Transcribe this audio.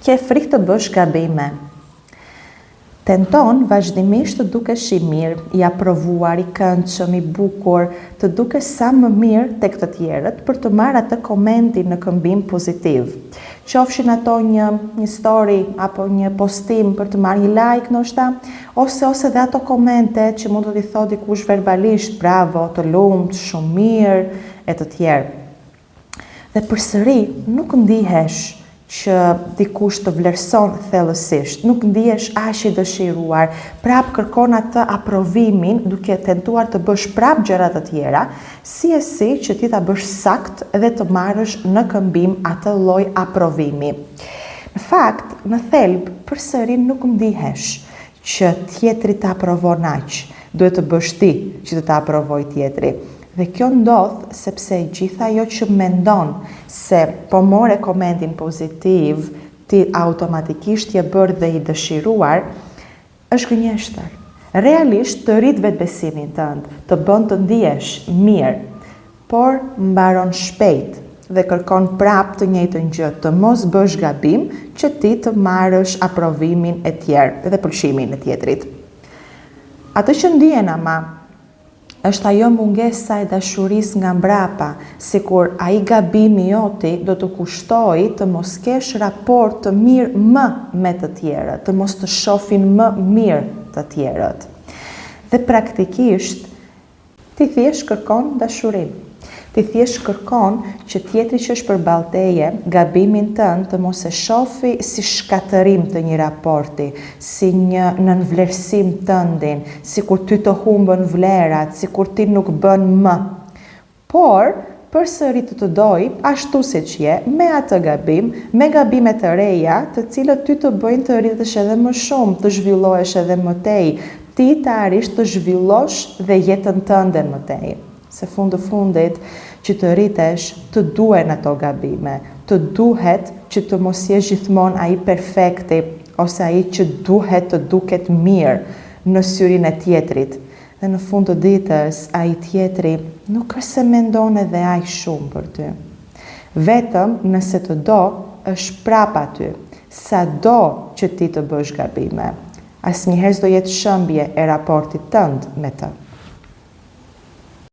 Ke frikë të bësh gabime. Tenton vazhdimisht të dukesh i mirë, i aprovuar, i këndshëm, i bukur, të dukesh sa më mirë tek të tjerët për të marrë atë komentin në këmbim pozitiv. Qofshin ato një story apo një postim për të marrë një like ndoshta, ose dhe ato komente që mund të t'i thotë dikush verbalisht, bravo, të lumt, shumë mirë e të tjerë. Dhe përsëri nuk ndihesh që dikush të vlerëson thellësisht, nuk ndihesh aq i dëshiruar, prap kërkon atë aprovimin duke tentuar të bësh prap gjëra të tjera, si që ti ta bësh sakt dhe të marrësh në këmbim atë lloj aprovimi. Në fakt, në thelb, përsëri nuk ndihesh që tjetri të aprovon aq, duhet të bësh ti që të ta aprovoj tjetri. Dhe kjo ndodh sepse gjitha ajo që mendon se po more komentin pozitiv, ti automatikisht je bërë dhe i dëshiruar, është gënjeshtër. Realisht të rrit vetbesimin tënd, të bën të ndihesh mirë, por mbaron shpejt dhe kërkon prap të njëjtën gjë, të mos bësh gabim që ti të marrësh aprovimin e tjerë dhe pëlqimin e tjetrit. Atë që ndihen ama është ajo mungesa e dashurisë nga mbrapa, sikur ai gabimi joti do të kushtoj të mos kesh raport të mirë më me të tjerët, të mos të shohin më mirë të tjerët. Dhe praktikisht, ti thjesht kërkon dashurinë. Ti thjesht kërkon që tjetri që është përballë teje, gabimin tënd të mos e shofi si shkatërim të një raporti, si një nënvlerësim tëndin, sikur ty të humbën vlerat, sikur ti nuk bën më. Por, përsëri të doj, ashtu siç je, me atë gabim, me gabime të reja, të cilët ty të bëjnë të rritesh edhe më shumë, të zhvillohesh edhe më tej, ti të arish të zhvillosh dhe jetën tënde më tej. Se fundit që të rritesh, të duhen ato gabime, të duhet që të mos jesh gjithmonë ai perfekti, ose ai që duhet të duket mirë në syrin e tjetrit. Dhe në fund të ditës, ai tjetri nuk është se mendon edhe aq shumë për ty. Vetëm nëse të do, është prap aty, sa do që ti të bësh gabime. Asnjëherë s'do jetë shëmbje e raportit tënd me të.